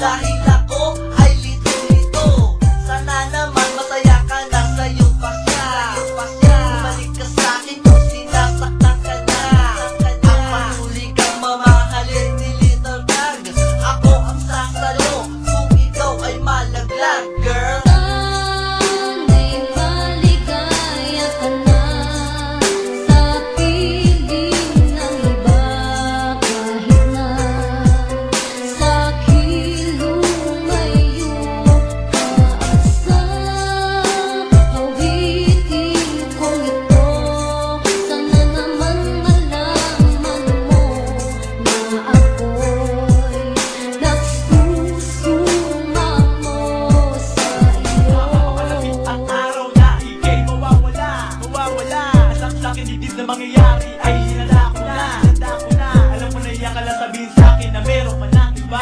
dahil ako ay lito-lito. Sana naman masaya ka na sa iyong pasya. Bumalik ka sa'kin kung sinasaktan ka na. Ang patuloy kang mamahalin ni Little Tag. Ako ang sasalo kung ikaw ay malaglag, girl. Mangyayari ay hinala ko na. Alam mo na iyan ka lang sabihin sa'kin na meron pa ng iba.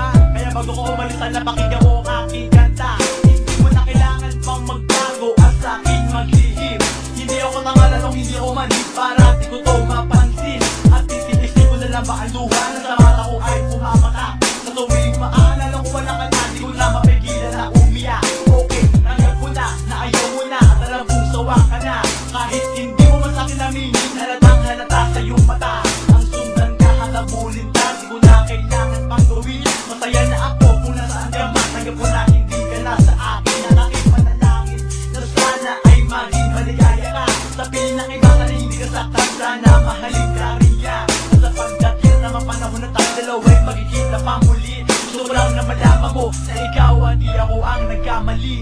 Kaya bago ko umalis sana pakinggan mo ang aking kanta. Hindi mo na kailangan pang magbago at sa'kin maglihim. Hindi ako tangalanong hindi ako manhid para di ko to mapansin. At tititisin ko na lang ba ang luha na sa mata ko ay pumapata. Sa tuwing maaalala ko wala ka na, di ko na mapigilan na umiyak. Okay, tanggap ko na ayaw mo na at alam kong sawa ka na. Kahit hindi mo man sa'kin aminin, halatang halata sa iyong mata. Ang sundan ka, hatabulin ka, di ko na kailangan pang gawin. Masaya na ako kung nasaan ka man, tanggap ko na hindi ka na sa akin. Ang aking panalangin na sana ay maging maligaya ka. Sa piling ng iba na hindi ka saktan, sana mahalin ka rin niya. At sapagkat yan naman panahon na tayo dalawa'y magkikita pa muli. Gusto ko lang na malaman mo na ikaw hindi ako ang nagkamali.